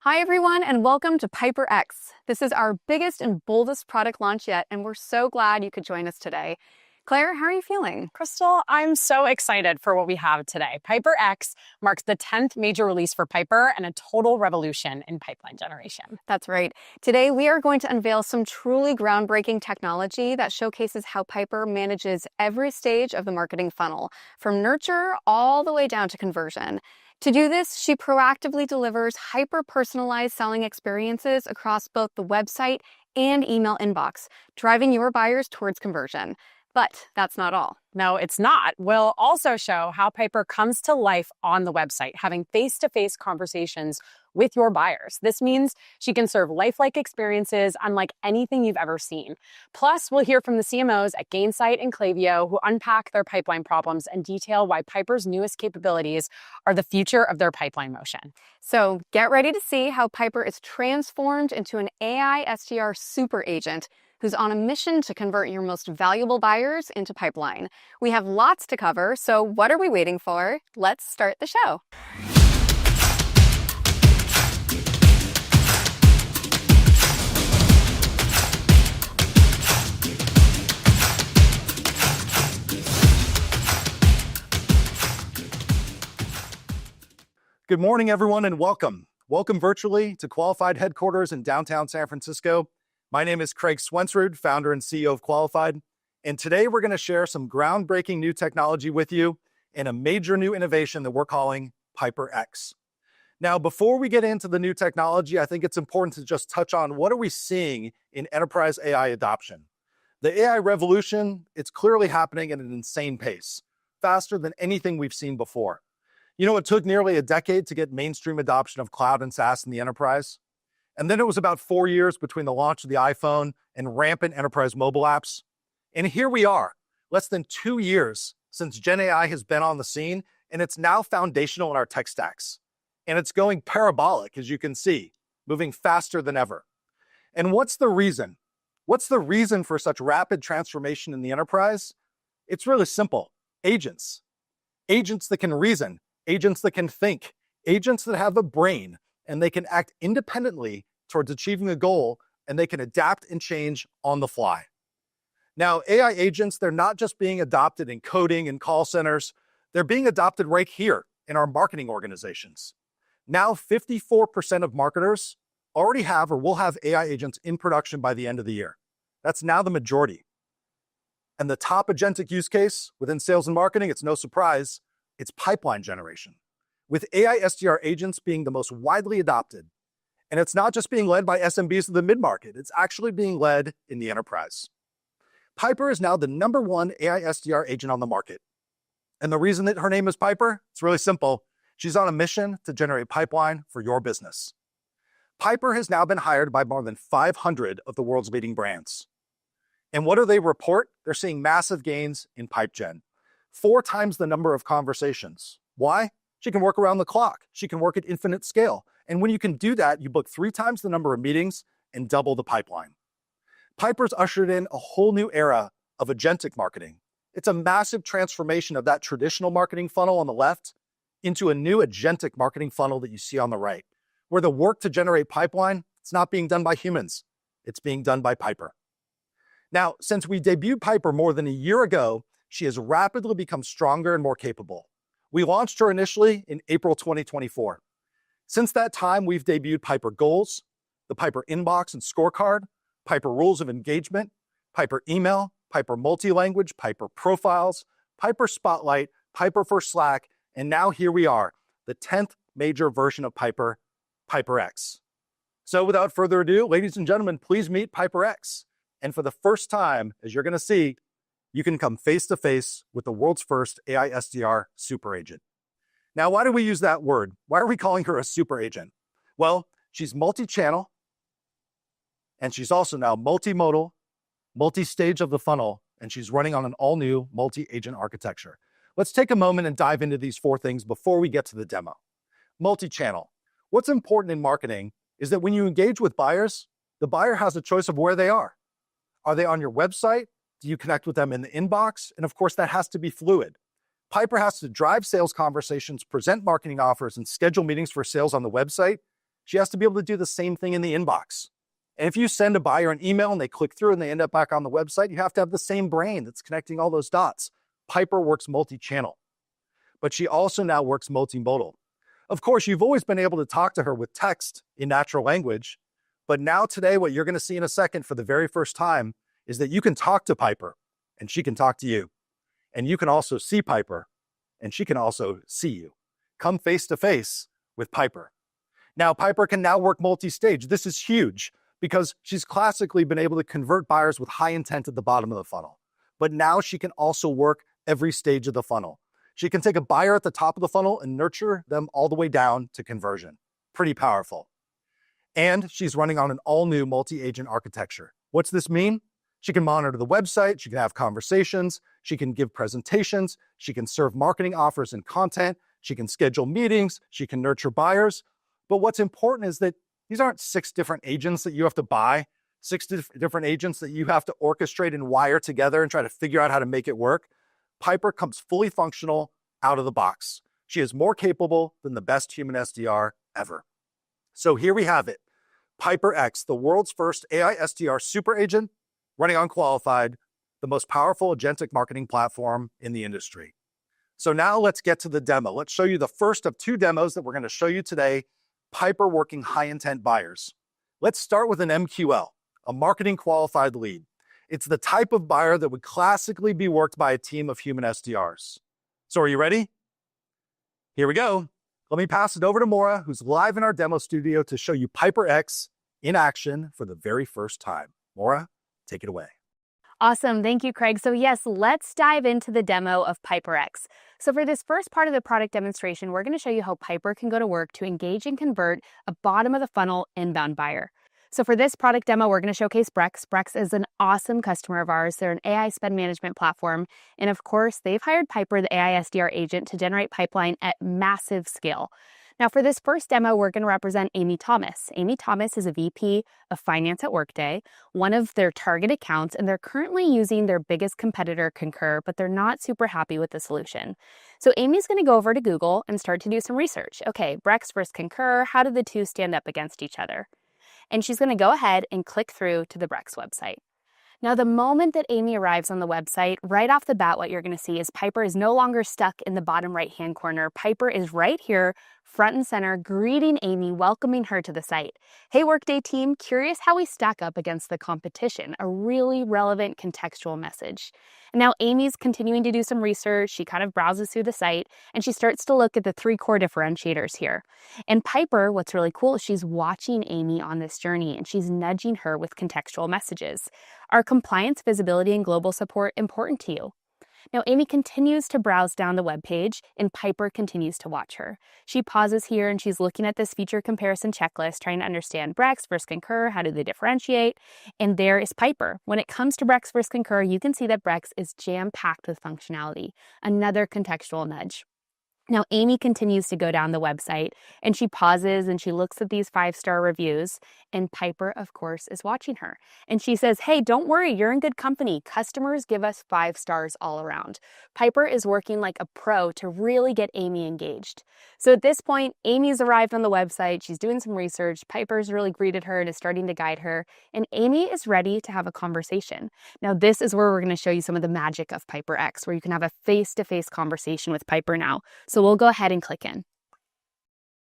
Hi, everyone, and welcome to PiperX. This is our biggest and boldest product launch yet, and we're so glad you could join us today. Claire, how are you feeling? Crystal, I'm so excited for what we have today. PiperX marks the 10th major release for Piper and a total revolution in pipeline generation. That's right. Today, we are going to unveil some truly groundbreaking technology that showcases how Piper manages every stage of the marketing funnel, from nurture all the way down to conversion. To do this, she proactively delivers hyper-personalized selling experiences across both the website and email inbox, driving your buyers towards conversion. But that's not all. No, it's not. We'll also show how Piper comes to life on the website, having face-to-face conversations with your buyers. This means she can serve lifelike experiences unlike anything you've ever seen. Plus, we'll hear from the CMOs at Gainsight and Klaviyo who unpack their pipeline problems and detail why Piper's newest capabilities are the future of their pipeline motion. So get ready to see how Piper is transformed into an AI SDR superagent who's on a mission to convert your most valuable buyers into pipeline. We have lots to cover, so what are we waiting for? Let's start the show. Good morning, everyone, and welcome. Welcome virtually to Qualified headquarters in downtown San Francisco. My name is Craig Swensrud, founder and CEO of Qualified, and today we're going to share some groundbreaking new technology with you and a major new innovation that we're calling PiperX. Now, before we get into the new technology, I think it's important to just touch on what are we seeing in enterprise AI adoption. The AI revolution, it's clearly happening at an insane pace, faster than anything we've seen before. You know, it took nearly a decade to get mainstream adoption of cloud and SaaS in the enterprise. And then it was about 4 years between the launch of the iPhone and rampant enterprise mobile apps. And here we are, less than 2 years since Gen AI has been on the scene, and it's now foundational in our tech stacks. And it's going parabolic, as you can see, moving faster than ever. And what's the reason? What's the reason for such rapid transformation in the enterprise? It's really simple. Agents. Agents that can reason, agents that can think, agents that have a brain, and they can act independently towards achieving a goal, and they can adapt and change on the fly. Now, AI agents, they're not just being adopted in coding and call centers, they're being adopted right here in our marketing organizations. Now, 54% of marketers already have or will have AI agents in production by the end of the year. That's now the majority. And the top agentic use case within sales and marketing, it's no surprise, it's pipeline generation, with AI SDR agents being the most widely adopted. And it's not just being led by SMBs of the mid-market, it's actually being led in the enterprise. Piper is now the #1 AI SDR agent on the market. And the reason that her name is Piper, it's really simple. She's on a mission to generate pipeline for your business. Piper has now been hired by more than 500 of the world's leading brands. And what do they report? They're seeing massive gains in pipe gen. 4 times the number of conversations. Why? She can work around the clock. She can work at infinite scale. And when you can do that, you book 3 times the number of meetings and double the pipeline. Piper's ushered in a whole new era of agentic marketing. It's a massive transformation of that traditional marketing funnel on the left into a new agentic marketing funnel that you see on the right, where the work to generate pipeline, it's not being done by humans. It's being done by Piper. Now, since we debuted Piper more than a year ago, she has rapidly become stronger and more capable. We launched her initially in April 2024. Since that time, we've debuted Piper Goals, the Piper Inbox and Scorecard, Piper Rules of Engagement, Piper Email, Piper Multi-Language, Piper Profiles, Piper Spotlight, Piper for Slack, and now here we are, the 10th major version of Piper, PiperX. So without further ado, ladies and gentlemen, please meet PiperX. And for the first time, as you're going to see, you can come face-to-face with the world's first AI SDR superagent. Now, why do we use that word? Why are we calling her a superagent? Well, she's multi-channel, and she's also now multimodal, multi-stage of the funnel, and she's running on an all-new multi-agent architecture. Let's take a moment and dive into these 4 things before we get to the demo. Multi-channel. What's important in marketing is that when you engage with buyers, the buyer has a choice of where they are. Are they on your website? Do you connect with them in the inbox? And of course, that has to be fluid. Piper has to drive sales conversations, present marketing offers, and schedule meetings for sales on the website. she has to be able to do the same thing in the inbox. And if you send a buyer an email and they click through and they end up back on the website, you have to have the same brain that's connecting all those dots. Piper works multi-channel, but she also now works multimodal. Of course, you've always been able to talk to her with text in natural language, but now today, what you're going to see in a second for the very first time is that you can talk to Piper and she can talk to you. And you can also see Piper and she can also see you. Come face to face with Piper. Now, Piper can now work multi-stage. This is huge because she's classically been able to convert buyers with high intent at the bottom of the funnel. But now she can also work every stage of the funnel. She can take a buyer at the top of the funnel and nurture them all the way down to conversion. Pretty powerful. And she's running on an all-new multi-agent architecture. What's this mean? She can monitor the website, she can have conversations, she can give presentations, she can serve marketing offers and content, she can schedule meetings, she can nurture buyers. But what's important is that these aren't 6 different agents that you have to buy, 6 different agents that you have to orchestrate and wire together and try to figure out how to make it work. Piper comes fully functional out of the box. She is more capable than the best human SDR ever. So here we have it. PiperX, the world's first AI SDR super agent, running on Qualified, the most powerful agentic marketing platform in the industry. So now let's get to the demo. Let's show you the first of 2 demos that we're going to show you today, Piper working high intent buyers. Let's start with an MQL, a marketing qualified lead. It's the type of buyer that would classically be worked by a team of human SDRs. So are you ready? Here we go. Let me pass it over to Maura, who's live in our demo studio to show you PiperX in action for the very first time. Maura, take it away. Awesome. Thank you, Craig. So yes, let's dive into the demo of PiperX. So for this first part of the product demonstration, we're going to show you how Piper can go to work to engage and convert a bottom of the funnel inbound buyer. So for this product demo, we're going to showcase Brex. Brex is an awesome customer of ours. They're an AI spend management platform. And of course, they've hired Piper, the AI SDR agent, to generate pipeline at massive scale. Now, for this first demo, we're going to represent Amy Thomas. Amy Thomas is a VP of Finance at Workday, one of their target accounts, and they're currently using their biggest competitor, Concur, but they're not super happy with the solution. So Amy's going to go over to Google and start to do some research. Okay, Brex versus Concur, how do the two stand up against each other? And she's going to go ahead and click through to the Brex website. Now, the moment that Amy arrives on the website, right off the bat, what you're going to see is Piper is no longer stuck in the bottom right-hand corner. Piper is right here, front and center, greeting Amy, welcoming her to the site. Hey, Workday team, curious how we stack up against the competition, a really relevant contextual message. And now Amy's continuing to do some research. She kind of browses through the site and she starts to look at the 3 core differentiators here. And Piper, what's really cool is she's watching Amy on this journey and she's nudging her with contextual messages. Are compliance, visibility, and global support important to you? Now, Amy continues to browse down the web page, and Piper continues to watch her. She pauses here, and she's looking at this feature comparison checklist, trying to understand Brex versus Concur, how do they differentiate? And there is Piper. When it comes to Brex versus Concur, you can see that Brex is jam-packed with functionality, another contextual nudge. Now, Amy continues to go down the website and she pauses and she looks at these 5-star reviews, and Piper, of course, is watching her. And she says, hey, don't worry, you're in good company. Customers give us 5 stars all around. Piper is working like a pro to really get Amy engaged. So at this point, Amy's arrived on the website. She's doing some research. Piper's really greeted her and is starting to guide her. And Amy is ready to have a conversation. Now, this is where we're going to show you some of the magic of PiperX, where you can have a face-to-face conversation with Piper now. So we'll go ahead and click in.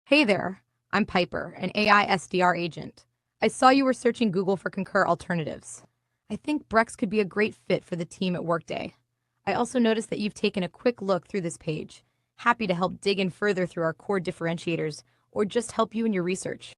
Hey there, I'm Piper, an AI SDR agent. I saw you were searching Google for Concur alternatives. I think Brex could be a great fit for the team at Workday. I also noticed that you've taken a quick look through this page. Happy to help dig in further through our core differentiators or just help you in your research.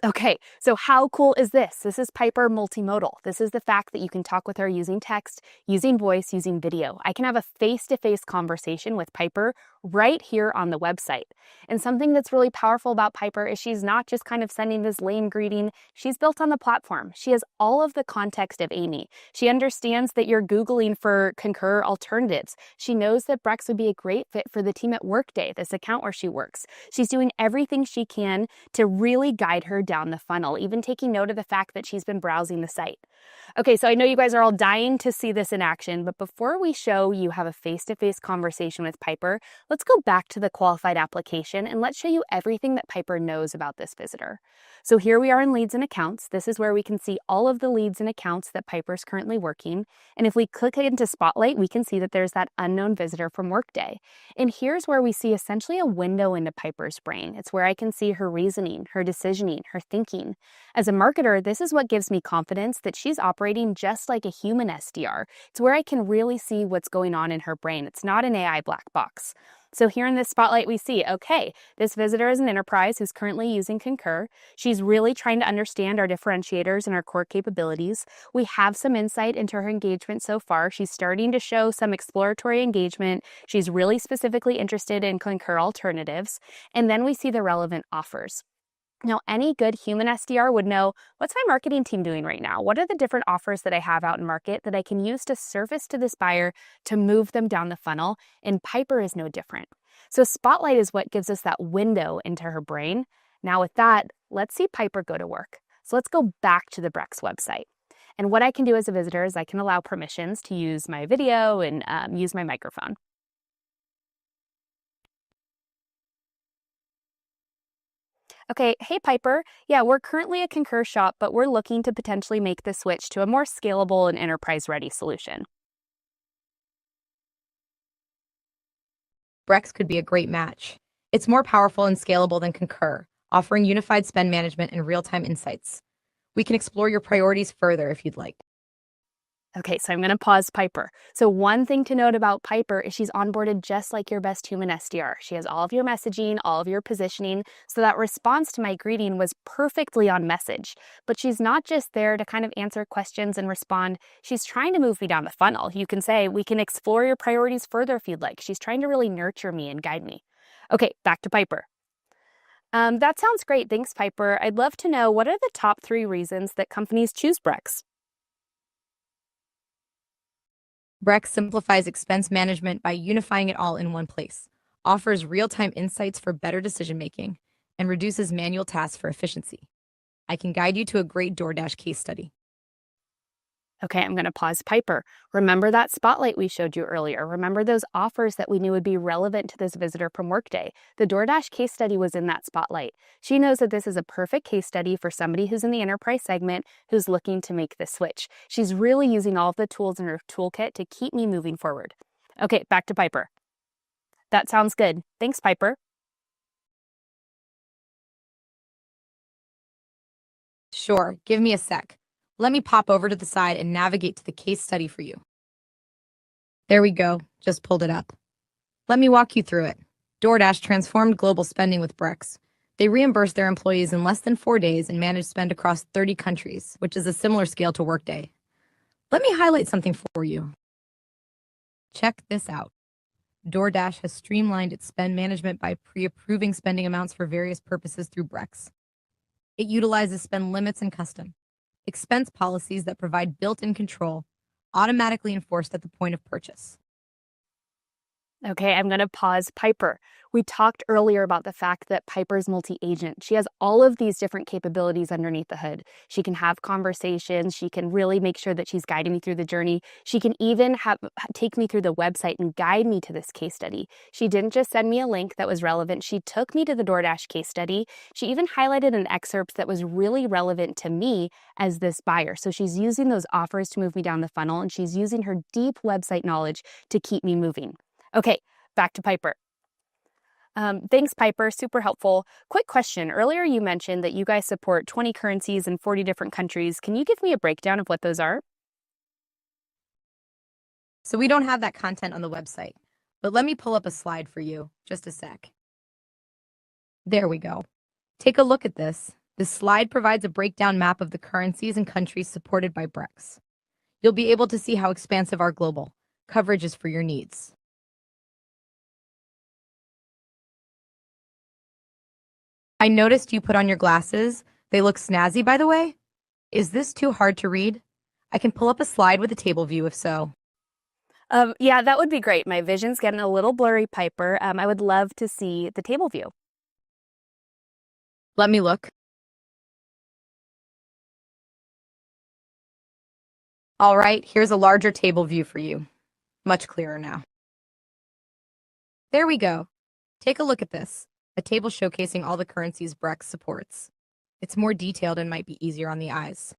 Okay, so how cool is this? This is Piper multimodal. This is the fact that you can talk with her using text, using voice, using video. I can have a face-to-face conversation with Piper right here on the website. And something that's really powerful about Piper is she's not just kind of sending this lame greeting. She's built on the platform. She has all of the context of Amy. She understands that you're Googling for Concur alternatives. She knows that Brex would be a great fit for the team at Workday, this account where she works. She's doing everything she can to really guide her down the funnel, even taking note of the fact that she's been browsing the site. Okay, so I know you guys are all dying to see this in action, but before we show you have a face-to-face conversation with Piper, let's go back to the qualified application and let's show you everything that Piper knows about this visitor. So here we are in leads and accounts. This is where we can see all of the leads and accounts that Piper's currently working. And if we click into Spotlight, we can see that there's that unknown visitor from Workday. And here's where we see essentially a window into Piper's brain. It's where I can see her reasoning, her decisioning, her thinking. As a marketer, this is what gives me confidence that she's operating just like a human SDR. It's where I can really see what's going on in her brain. It's not an AI black box. So here in this spotlight, we see, okay, this visitor is an enterprise who's currently using Concur. She's really trying to understand our differentiators and our core capabilities. We have some insight into her engagement so far. She's starting to show some exploratory engagement. She's really specifically interested in Concur alternatives. And then we see the relevant offers. Now, any good human SDR would know, what's my marketing team doing right now? What are the different offers that I have out in market that I can use to surface to this buyer to move them down the funnel? And Piper is no different. So Spotlight is what gives us that window into her brain. Now with that, let's see Piper go to work. So let's go back to the Brex website. And what I can do as a visitor is I can allow permissions to use my video and use my microphone. Okay, hey Piper. Yeah, we're currently a Concur shop, but we're looking to potentially make the switch to a more scalable and enterprise-ready solution. Brex could be a great match. It's more powerful and scalable than Concur, offering unified spend management and real-time insights. We can explore your priorities further if you'd like. Okay, so I'm going to pause Piper. So one thing to note about Piper is she's onboarded just like your best human SDR. She has all of your messaging, all of your positioning, so that response to my greeting was perfectly on message. But she's not just there to kind of answer questions and respond. She's trying to move me down the funnel. You can say, we can explore your priorities further if you'd like. She's trying to really nurture me and guide me. Okay, back to Piper. That sounds great. Thanks, Piper. I'd love to know, what are the top 3 reasons that companies choose Brex? Brex simplifies expense management by unifying it all in one place, offers real-time insights for better decision-making, and reduces manual tasks for efficiency. I can guide you to a great DoorDash case study. Okay, I'm going to pause Piper. Remember that spotlight we showed you earlier. Remember those offers that we knew would be relevant to this visitor from Workday. The DoorDash case study was in that spotlight. She knows that this is a perfect case study for somebody who's in the enterprise segment who's looking to make the switch. She's really using all of the tools in her toolkit to keep me moving forward. Okay, back to Piper. That sounds good. Thanks, Piper. Sure, give me a sec. Let me pop over to the side and navigate to the case study for you. There we go, just pulled it up. Let me walk you through it. DoorDash transformed global spending with Brex. They reimbursed their employees in less than 4 days and managed spend across 30 countries, which is a similar scale to Workday. Let me highlight something for you. Check this out. DoorDash has streamlined its spend management by pre-approving spending amounts for various purposes through Brex. It utilizes spend limits and custom expense policies that provide built-in control, automatically enforced at the point of purchase. Okay, I'm going to pause Piper. We talked earlier about the fact that Piper's multi-agent. She has all of these different capabilities underneath the hood. She can have conversations. She can really make sure that she's guiding me through the journey. She can even take me through the website and guide me to this case study. She didn't just send me a link that was relevant. She took me to the DoorDash case study. She even highlighted an excerpt that was really relevant to me as this buyer. So she's using those offers to move me down the funnel, and she's using her deep website knowledge to keep me moving. Okay, back to Piper. Thanks, Piper. Super helpful. Quick question. Earlier, you mentioned that you guys support 20 currencies in 40 different countries. Can you give me a breakdown of what those are? So we don't have that content on the website, but let me pull up a slide for you. Just a sec. There we go. Take a look at this. This slide provides a breakdown map of the currencies and countries supported by Brex. You'll be able to see how expansive our global coverage is for your needs. I noticed you put on your glasses. They look snazzy, by the way. Is this too hard to read? I can pull up a slide with a table view if so. Yeah, that would be great. My vision's getting a little blurry, Piper. I would love to see the table view. Let me look. All right, here's a larger table view for you. Much clearer now. There we go. Take a look at this. A table showcasing all the currencies Brex supports. It's more detailed and might be easier on the eyes.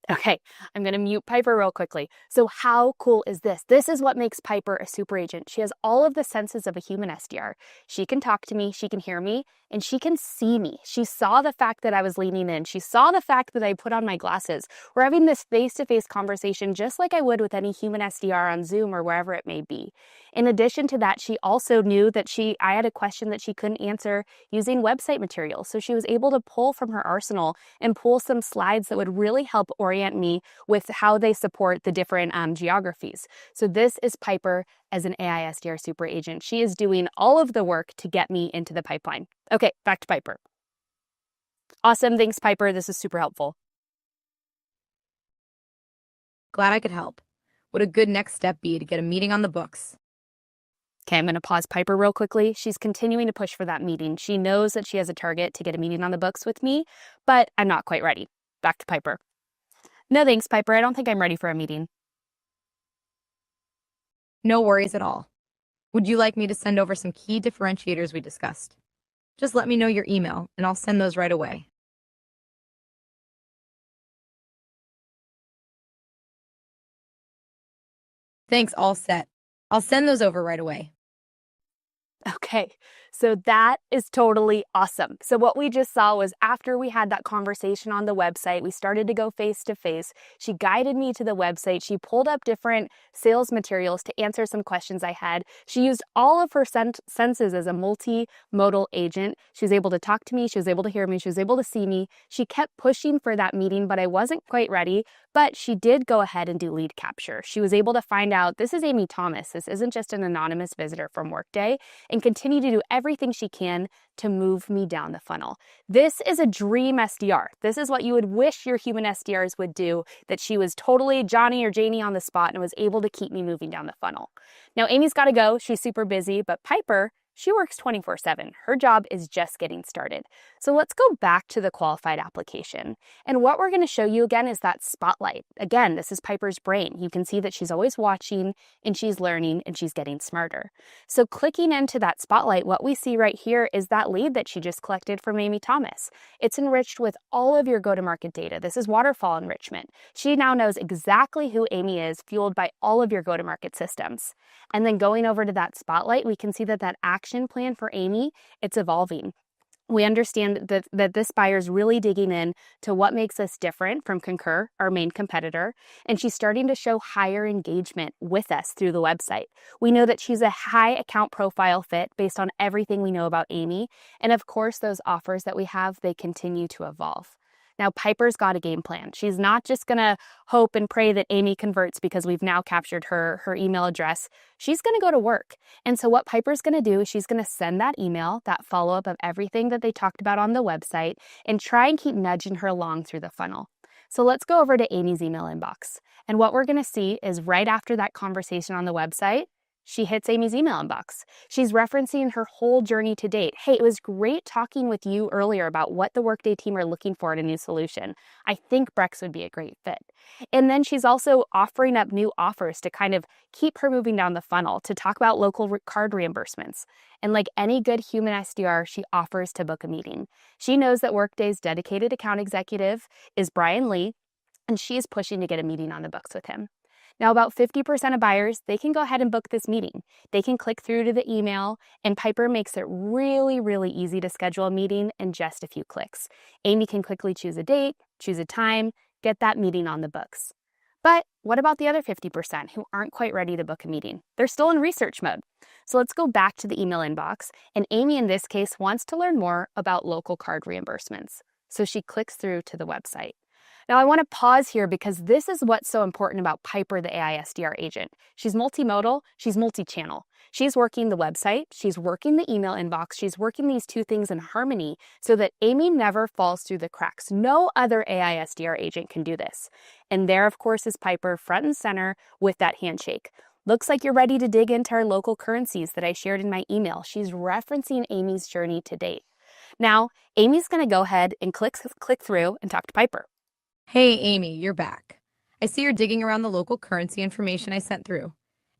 Okay, I'm going to mute Piper real quickly. So how cool is this? This is what makes Piper a super agent. She has all of the senses of a human SDR. She can talk to me, she can hear me, and she can see me. She saw the fact that I was leaning in. She saw the fact that I put on my glasses. We're having this face-to-face conversation just like I would with any human SDR on Zoom or wherever it may be. In addition to that, she also knew that I had a question that she couldn't answer using website materials. So she was able to pull from her arsenal and pull some slides that would really help orient me with how they support the different geographies. So this is Piper as an AI SDR super agent. She is doing all of the work to get me into the pipeline. Okay, back to Piper. Awesome, thanks Piper, this is super helpful. Glad I could help. Would a good next step be to get a meeting on the books? Okay, I'm going to pause Piper real quickly. She's continuing to push for that meeting. She knows that she has a target to get a meeting on the books with me, but I'm not quite ready. Back to Piper. No thanks, Piper. I don't think I'm ready for a meeting. No worries at all. Would you like me to send over some key differentiators we discussed? Just let me know your email, and I'll send those right away. Thanks, all set. I'll send those over right away. Okay, so that is totally awesome. So what we just saw was after we had that conversation on the website, we started to go face to face. She guided me to the website. She pulled up different sales materials to answer some questions I had. She used all of her senses as a multimodal agent. She was able to talk to me. She was able to hear me. She was able to see me. She kept pushing for that meeting, but I wasn't quite ready. But she did go ahead and do lead capture. She was able to find out this is Amy Thomas. This isn't just an anonymous visitor from Workday, and continue to do everything she can to move me down the funnel. This is a dream SDR. This is what you would wish your human SDRs would do, that she was totally Johnny or Janie on the spot and was able to keep me moving down the funnel. Now, Amy's got to go. She's super busy, but Piper, she works 24/7. Her job is just getting started. So let's go back to the qualified application. And what we're going to show you again is that spotlight. Again, this is Piper's brain. You can see that she's always watching and she's learning and she's getting smarter. So clicking into that spotlight, what we see right here is that lead that she just collected from Amy Thomas. It's enriched with all of your go-to-market data. This is waterfall enrichment. She now knows exactly who Amy is, fueled by all of your go-to-market systems. And then going over to that spotlight, we can see that action plan for Amy, it's evolving. We understand that this buyer is really digging in to what makes us different from Concur, our main competitor, and she's starting to show higher engagement with us through the website. We know that she's a high account profile fit based on everything we know about Amy, and of course, those offers that we have, they continue to evolve. Now, Piper's got a game plan. She's not just going to hope and pray that Amy converts because we've now captured her email address. She's going to go to work. And so what Piper's going to do is she's going to send that email, that follow-up of everything that they talked about on the website, and try and keep nudging her along through the funnel. So let's go over to Amy's email inbox. And what we're going to see is right after that conversation on the website, she hits Amy's email inbox. She's referencing her whole journey to date. Hey, it was great talking with you earlier about what the Workday team are looking for in a new solution. I think Brex would be a great fit. And then she's also offering up new offers to kind of keep her moving down the funnel, to talk about local card reimbursements. And like any good human SDR, she offers to book a meeting. She knows that Workday's dedicated account executive is Brian Lee, and she's pushing to get a meeting on the books with him. Now, about 50% of buyers, they can go ahead and book this meeting. They can click through to the email, and Piper makes it really, really easy to schedule a meeting in just a few clicks. Amy can quickly choose a date, choose a time, get that meeting on the books. But what about the other 50% who aren't quite ready to book a meeting? They're still in research mode. So let's go back to the email inbox, and Amy in this case wants to learn more about local card reimbursements. So she clicks through to the website. Now, I want to pause here because this is what's so important about Piper, the AI SDR agent. She's multimodal, she's multi-channel. She's working the website, she's working the email inbox, she's working these two things in harmony so that Amy never falls through the cracks. No other AI SDR agent can do this. And there, of course, is Piper front and center with that handshake. Looks like you're ready to dig into our local currencies that I shared in my email. She's referencing Amy's journey to date. Now, Amy's going to go ahead and click through and talk to Piper. Hey, Amy, you're back. I see you're digging around the local currency information I sent through.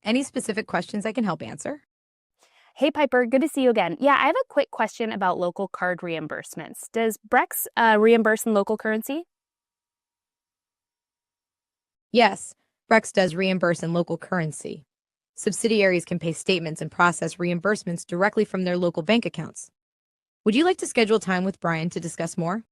Any specific questions I can help answer? Hey, Piper, good to see you again. Yeah, I have a quick question about local card reimbursements. Does Brex reimburse in local currency? Yes, Brex does reimburse in local currency. Subsidiaries can pay statements and process reimbursements directly from their local bank accounts. Would you like to schedule time with Brian to discuss more?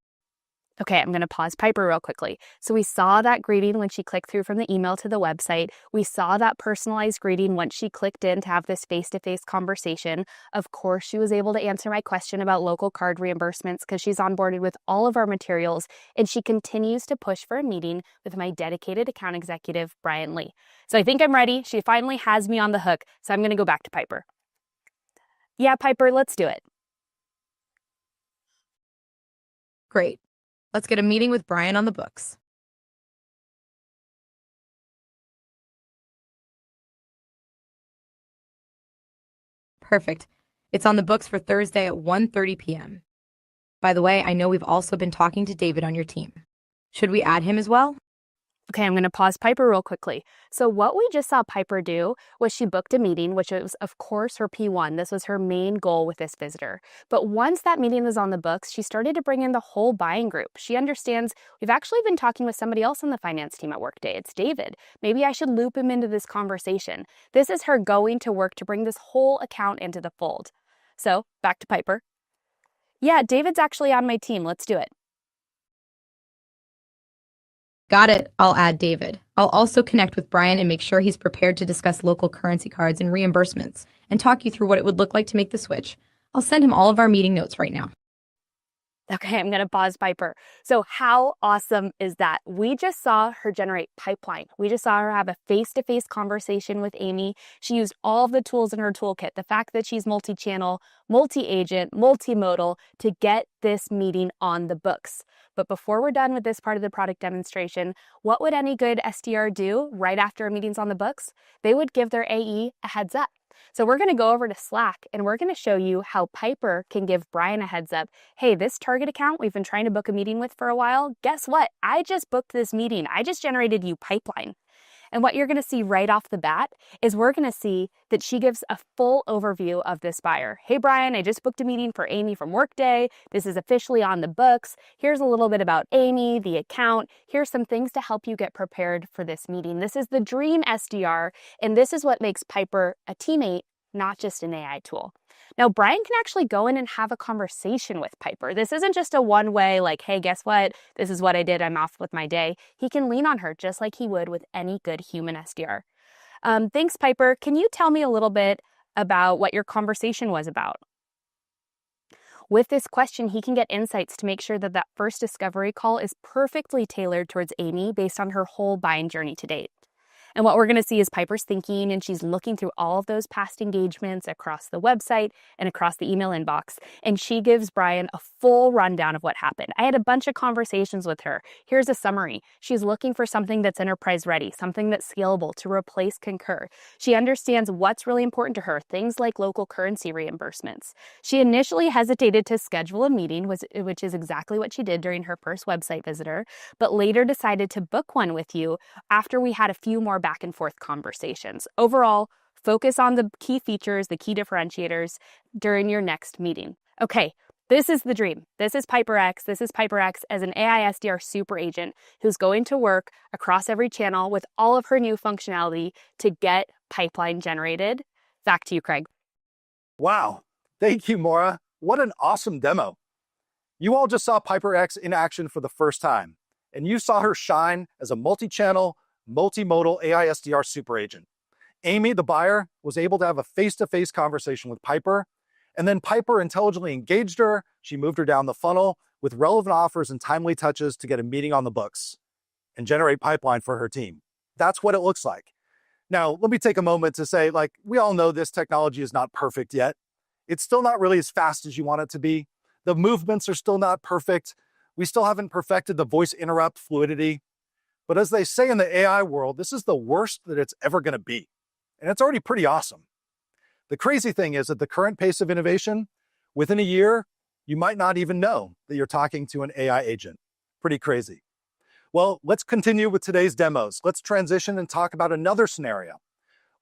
Okay, I'm going to pause Piper real quickly. So we saw that greeting when she clicked through from the email to the website. We saw that personalized greeting once she clicked in to have this face-to-face conversation. Of course, she was able to answer my question about local card reimbursements because she's onboarded with all of our materials, and she continues to push for a meeting with my dedicated account executive, Brian Lee. So I think I'm ready. She finally has me on the hook, so I'm going to go back to Piper. Yeah, Piper, let's do it. Great. Let's get a meeting with Brian on the books. Perfect. It's on the books for Thursday at 1:30 p.m. By the way, I know we've also been talking to David on your team. Should we add him as well? Okay, I'm going to pause Piper real quickly. So what we just saw Piper do was she booked a meeting, which was, of course, her P1. This was her main goal with this visitor. But once that meeting was on the books, she started to bring in the whole buying group. She understands we've actually been talking with somebody else on the finance team at Workday. It's David. Maybe I should loop him into this conversation. This is her going to work to bring this whole account into the fold. So back to Piper. Yeah, David's actually on my team. Let's do it. Got it. I'll add David. I'll also connect with Brian and make sure he's prepared to discuss local currency cards and reimbursements and talk you through what it would look like to make the switch. I'll send him all of our meeting notes right now. Okay, I'm going to pause Piper. So how awesome is that? We just saw her generate pipeline. We just saw her have a face-to-face conversation with Amy. She used all of the tools in her toolkit. The fact that she's multi-channel, multi-agent, multimodal to get this meeting on the books. But before we're done with this part of the product demonstration, what would any good SDR do right after a meeting's on the books? They would give their AE a heads up. So we're going to go over to Slack and we're going to show you how Piper can give Brian a heads up. Hey, this target account we've been trying to book a meeting with for a while. Guess what? I just booked this meeting. I just generated you pipeline. And what you're going to see right off the bat is we're going to see that she gives a full overview of this buyer. Hey, Brian, I just booked a meeting for Amy from Workday. This is officially on the books. Here's a little bit about Amy, the account. Here's some things to help you get prepared for this meeting. This is the dream SDR, and this is what makes Piper a teammate, not just an AI tool. Now, Brian can actually go in and have a conversation with Piper. This isn't just a one-way, like, hey, guess what? This is what I did. I'm off with my day. He can lean on her just like he would with any good human SDR. Thanks, Piper. Can you tell me a little bit about what your conversation was about? With this question, he can get insights to make sure that that first discovery call is perfectly tailored towards Amy based on her whole buying journey to date. And what we're going to see is Piper's thinking, and she's looking through all of those past engagements across the website and across the email inbox. And she gives Brian a full rundown of what happened. I had a bunch of conversations with her. Here's a summary. She's looking for something that's enterprise ready, something that's scalable to replace Concur. She understands what's really important to her, things like local currency reimbursements. She initially hesitated to schedule a meeting, which is exactly what she did during her first website visitor, but later decided to book one with you after we had a few more back and forth conversations. Overall, focus on the key features, the key differentiators during your next meeting. Okay, this is the dream. This is PiperX. This is PiperX as an AI SDR super agent who's going to work across every channel with all of her new functionality to get pipeline generated. Back to you, Craig. Wow. Thank you, Maura. What an awesome demo. You all just saw PiperX in action for the first time, and you saw her shine as a multi-channel, multimodal AI SDR super agent. Amy, the buyer, was able to have a face-to-face conversation with Piper, and then Piper intelligently engaged her. She moved her down the funnel with relevant offers and timely touches to get a meeting on the books and generate pipeline for her team. That's what it looks like. Now, let me take a moment to say, we all know this technology is not perfect yet. It's still not really as fast as you want it to be. The movements are still not perfect. We still haven't perfected the voice interrupt fluidity. But as they say in the AI world, this is the worst that it's ever going to be. And it's already pretty awesome. The crazy thing is, at the current pace of innovation, within a year, you might not even know that you're talking to an AI agent. Pretty crazy. Well, let's continue with today's demos. Let's transition and talk about another scenario.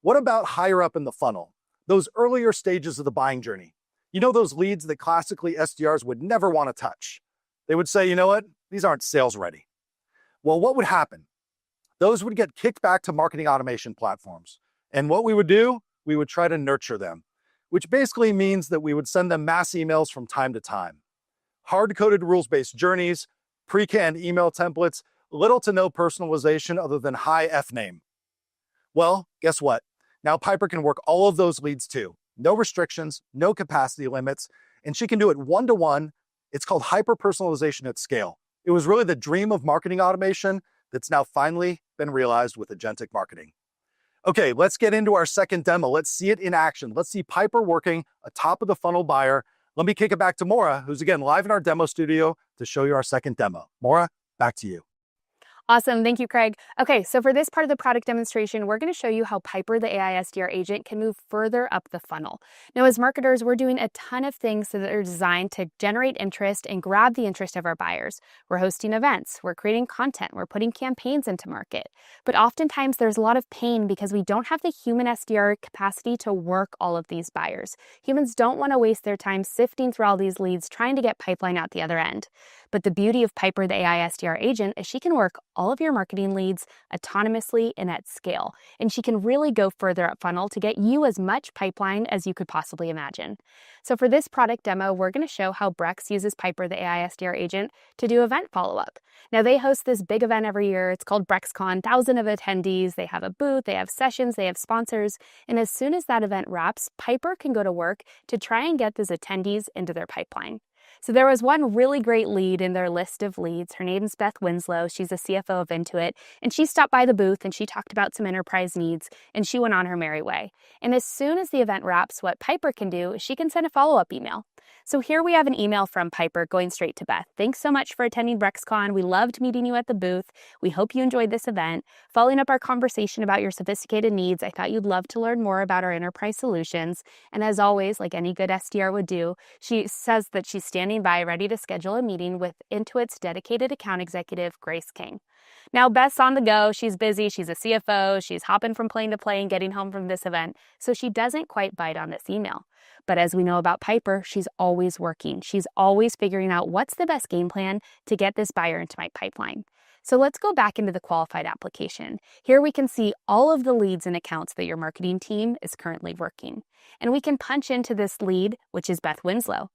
What about higher up in the funnel? Those earlier stages of the buying journey. You know, those leads that classically SDRs would never want to touch. They would say, you know what? These aren't sales ready. Well, what would happen? Those would get kicked back to marketing automation platforms. And what we would do, we would try to nurture them, which basically means that we would send them mass emails from time to time. Hard-coded rules-based journeys, pre-canned email templates, little to no personalization other than hi F name. Well, guess what? Now Piper can work all of those leads too. No restrictions, no capacity limits, and she can do it one-to-one. It's called hyper-personalization at scale. It was really the dream of marketing automation that's now finally been realized with agentic marketing. Okay, let's get into our second demo. Let's see it in action. Let's see Piper working a top of the funnel buyer. Let me kick it back to Maura, who's again live in our demo studio to show you our second demo. Maura, back to you. Awesome. Thank you, Craig. Okay, so for this part of the product demonstration, we're going to show you how Piper, the AI SDR agent, can move further up the funnel. Now, as marketers, we're doing a ton of things that are designed to generate interest and grab the interest of our buyers. We're hosting events, we're creating content, we're putting campaigns into market. But oftentimes, there's a lot of pain because we don't have the human SDR capacity to work all of these buyers. Humans don't want to waste their time sifting through all these leads, trying to get pipeline out the other end. But the beauty of Piper, the AI SDR agent, is she can work all of your marketing leads autonomously and at scale. And she can really go further up funnel to get you as much pipeline as you could possibly imagine. So for this product demo, we're going to show how Brex uses Piper, the AI SDR agent, to do event follow-up. Now, they host this big event every year. It's called BrexCon, 1,000 of attendees. They have a booth, they have sessions, they have sponsors. And as soon as that event wraps, Piper can go to work to try and get those attendees into their pipeline. So there was one really great lead in their list of leads. Her name's Beth Winslow. She's the CFO of Intuit. And she stopped by the booth and she talked about some enterprise needs and she went on her merry way. And as soon as the event wraps, what Piper can do is she can send a follow-up email. So here we have an email from Piper going straight to Beth. Thanks so much for attending BrexCon. We loved meeting you at the booth. We hope you enjoyed this event. Following up our conversation about your sophisticated needs, I thought you'd love to learn more about our enterprise solutions. And as always, like any good SDR would do, she says that she's standing by ready to schedule a meeting with Intuit's dedicated account executive, Grace King. Now, Beth's on the go. She's busy. She's a CFO. She's hopping from plane to plane, getting home from this event. So she doesn't quite bite on this email. But as we know about Piper, she's always working. She's always figuring out what's the best game plan to get this buyer into my pipeline. So let's go back into the qualified application. Here we can see all of the leads and accounts that your marketing team is currently working. And we can punch into this lead, which is Beth Winslow.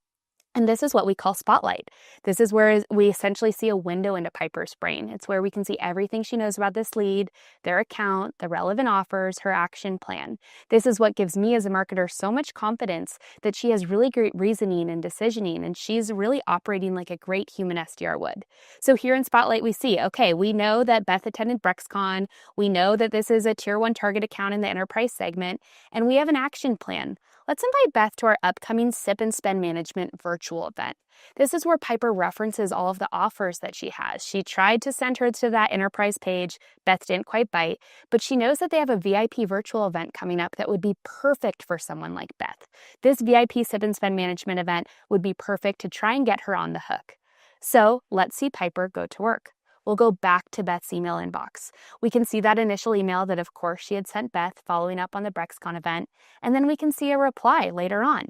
And this is what we call Spotlight. This is where we essentially see a window into Piper's brain. It's where we can see everything she knows about this lead, their account, the relevant offers, her action plan. This is what gives me as a marketer so much confidence that she has really great reasoning and decisioning, and she's really operating like a great human SDR would. So here in Spotlight, we see, okay, we know that Beth attended BrexCon. We know that this is a tier 1 target account in the enterprise segment, and we have an action plan. Let's invite Beth to our upcoming Sip and Spend Management virtual event. This is where Piper references all of the offers that she has. She tried to send her to that enterprise page. Beth didn't quite bite, but she knows that they have a VIP virtual event coming up that would be perfect for someone like Beth. This VIP Sip and Spend Management event would be perfect to try and get her on the hook. So let's see Piper go to work. We'll go back to Beth's email inbox. We can see that initial email that, of course, she had sent Beth following up on the BrexCon event, and then we can see a reply later on.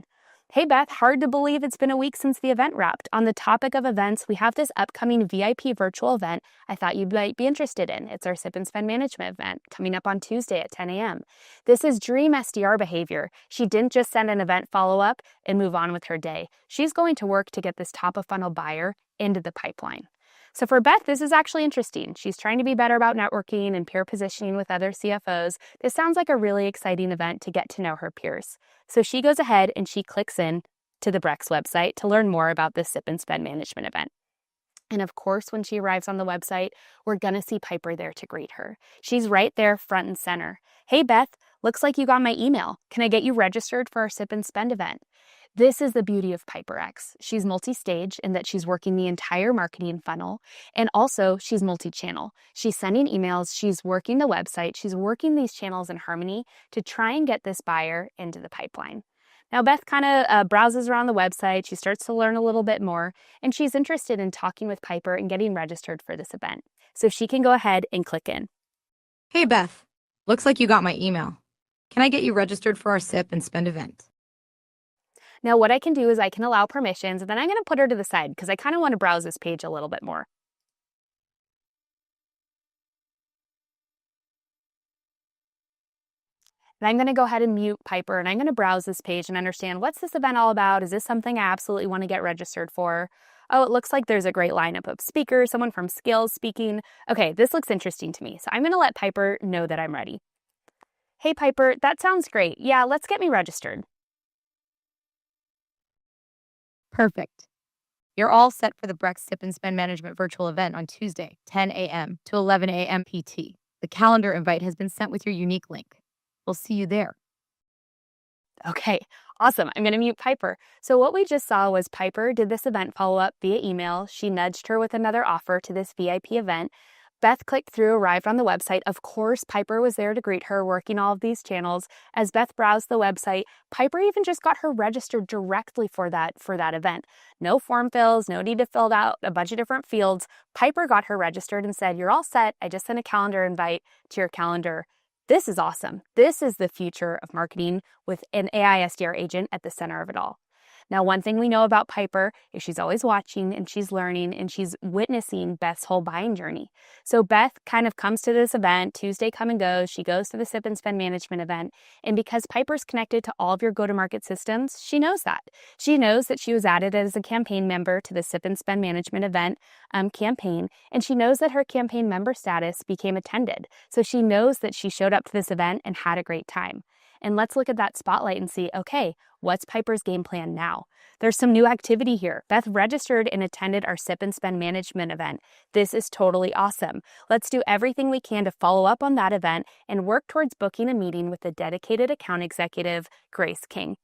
Hey, Beth, hard to believe it's been a week since the event wrapped. On the topic of events, we have this upcoming VIP virtual event I thought you might be interested in. It's our Sip and Spend Management event coming up on Tuesday at 10 a.m. This is dream SDR behavior. She didn't just send an event follow-up and move on with her day. She's going to work to get this top-of-funnel buyer into the pipeline. So for Beth, this is actually interesting. She's trying to be better about networking and peer positioning with other CFOs. This sounds like a really exciting event to get to know her peers. So she goes ahead and she clicks in to the Brex website to learn more about this Sip and Spend Management event. And of course, when she arrives on the website, we're going to see Piper there to greet her. She's right there front and center. Hey, Beth, looks like you got my email. Can I get you registered for our Sip and Spend event? This is the beauty of PiperX. She's multi-stage in that she's working the entire marketing funnel, and also she's multi-channel. She's sending emails, she's working the website, she's working these channels in harmony to try and get this buyer into the pipeline. Now, Beth kind of browses around the website. She starts to learn a little bit more, and she's interested in talking with Piper and getting registered for this event. So she can go ahead and click in. Hey, Beth. Looks like you got my email. Can I get you registered for our Sip and Spend event? Now, what I can do is I can allow permissions, and then I'm going to put her to the side because I kind of want to browse this page a little bit more. And I'm going to go ahead and mute Piper, and I'm going to browse this page and understand, what's this event all about? Is this something I absolutely want to get registered for? Oh, it looks like there's a great lineup of speakers, someone from Skills speaking. Okay, this looks interesting to me. So I'm going to let Piper know that I'm ready. Hey, Piper, that sounds great. Yeah, let's get me registered. Perfect. You're all set for the Brex Sip and Spend Management virtual event on Tuesday, 10 a.m. to 11 a.m. PT. The calendar invite has been sent with your unique link. We'll see you there. Okay, awesome. I'm going to mute Piper. So what we just saw was Piper did this event follow-up via email. She nudged her with another offer to this VIP event. Beth clicked through, arrived on the website. Of course, Piper was there to greet her, working all of these channels. As Beth browsed the website, Piper even just got her registered directly for that event. No form fills, no need to fill out a bunch of different fields. Piper got her registered and said, "You're all set. I just sent a calendar invite to your calendar." This is awesome. This is the future of marketing with an AI SDR agent at the center of it all. Now, one thing we know about Piper is she's always watching and she's learning and she's witnessing Beth's whole buying journey. So Beth kind of comes to this event, Tuesday come and goes, she goes to the Sip and Spend Management event, and because Piper's connected to all of your go-to-market systems, she knows that. She knows that she was added as a campaign member to the Sip and Spend Management event campaign, and she knows that her campaign member status became attended. So she knows that she showed up to this event and had a great time. And let's look at that spotlight and see, okay, what's Piper's game plan now? There's some new activity here. Beth registered and attended our Sip and Spend Management event. This is totally awesome. Let's do everything we can to follow up on that event and work towards booking a meeting with the dedicated account executive, Grace King.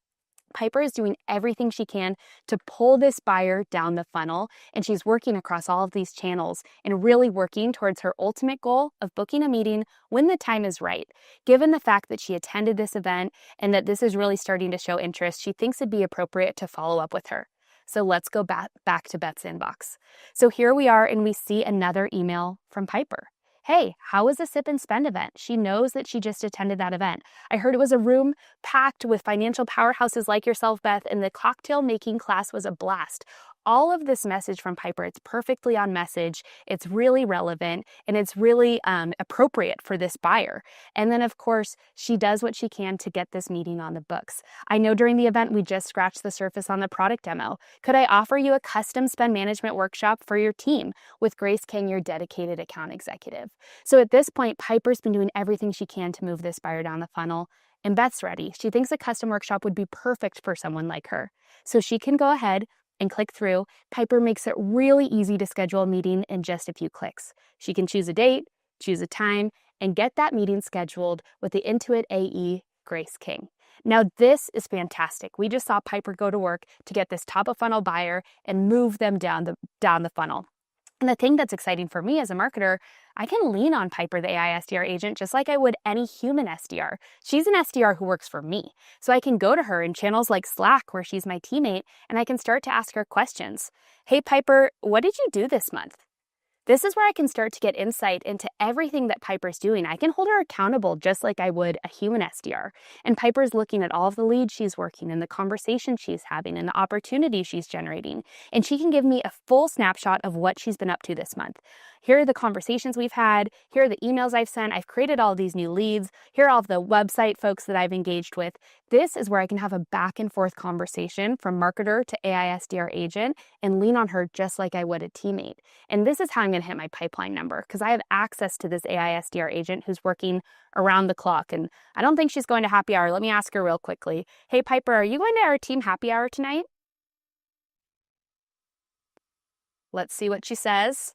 Piper is doing everything she can to pull this buyer down the funnel, and she's working across all of these channels and really working towards her ultimate goal of booking a meeting when the time is right. Given the fact that she attended this event and that this is really starting to show interest, she thinks it'd be appropriate to follow up with her. So let's go back to Beth's inbox. So here we are, and we see another email from Piper. Hey, how was the Sip and Spend event? She knows that she just attended that event. I heard it was a room packed with financial powerhouses like yourself, Beth, and the cocktail making class was a blast. All of this message from Piper, it's perfectly on message, it's really relevant, and it's really appropriate for this buyer. And then, of course, she does what she can to get this meeting on the books. I know during the event, we just scratched the surface on the product demo. Could I offer you a custom spend management workshop for your team with Grace King, your dedicated account executive? So at this point, Piper's been doing everything she can to move this buyer down the funnel. And Beth's ready. She thinks a custom workshop would be perfect for someone like her. So she can go ahead and click through. Piper makes it really easy to schedule a meeting in just a few clicks. She can choose a date, choose a time, and get that meeting scheduled with the Intuit AE, Grace King. Now, this is fantastic. We just saw Piper go to work to get this top of funnel buyer and move them down the funnel. And the thing that's exciting for me as a marketer, I can lean on Piper, the AI SDR agent, just like I would any human SDR. She's an SDR who works for me. So I can go to her in channels like Slack, where she's my teammate, and I can start to ask her questions. Hey, Piper, what did you do this month? This is where I can start to get insight into everything that Piper's doing. I can hold her accountable just like I would a human SDR. And Piper's looking at all of the leads she's working and the conversation she's having and the opportunities she's generating. And she can give me a full snapshot of what she's been up to this month. Here are the conversations we've had. Here are the emails I've sent. I've created all these new leads. Here are all of the website folks that I've engaged with. This is where I can have a back and forth conversation from marketer to AI SDR agent and lean on her just like I would a teammate. And this is how I'm going to hit my pipeline number, because I have access to this AI SDR agent who's working around the clock. And I don't think she's going to happy hour. Let me ask her real quickly. Hey, Piper, are you going to our team happy hour tonight? Let's see what she says.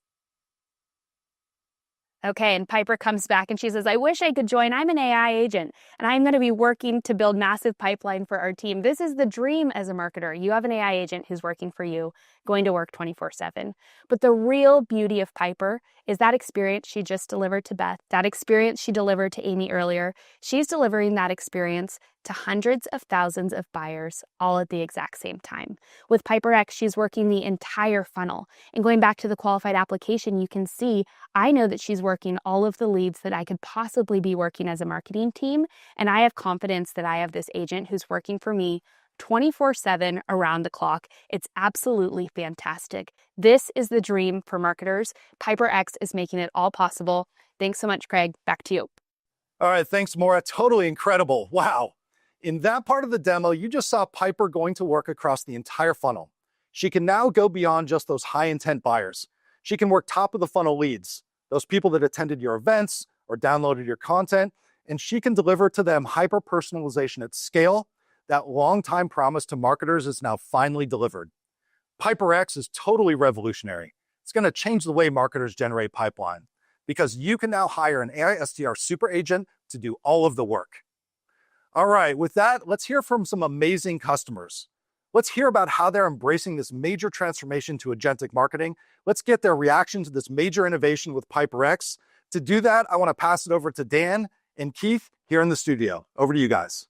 Okay, and Piper comes back and she says, I wish I could join. I'm an AI agent, and I'm going to be working to build massive pipeline for our team. This is the dream as a marketer. You have an AI agent who's working for you, going to work 24/7. But the real beauty of Piper is that experience she just delivered to Beth, that experience she delivered to Amy earlier. She's delivering that experience to hundreds of thousands of buyers all at the exact same time. With PiperX, she's working the entire funnel. And going back to the qualified application, you can see I know that she's working all of the leads that I could possibly be working as a marketing team. And I have confidence that I have this agent who's working for me 24/7 around the clock. It's absolutely fantastic. This is the dream for marketers. PiperX is making it all possible. Thanks so much, Craig. Back to you. All right, thanks, Maura. Totally incredible. Wow. In that part of the demo, you just saw Piper going to work across the entire funnel. She can now go beyond just those high intent buyers. She can work top of the funnel leads, those people that attended your events or downloaded your content, and she can deliver to them hyper personalization at scale. That long-time promise to marketers is now finally delivered. PiperX is totally revolutionary. It's going to change the way marketers generate pipeline, because you can now hire an AI SDR super agent to do all of the work. All right, with that, let's hear from some amazing customers. Let's hear about how they're embracing this major transformation to agentic marketing. Let's get their reaction to this major innovation with PiperX. To do that, I want to pass it over to Dan and Keith here in the studio. Over to you guys.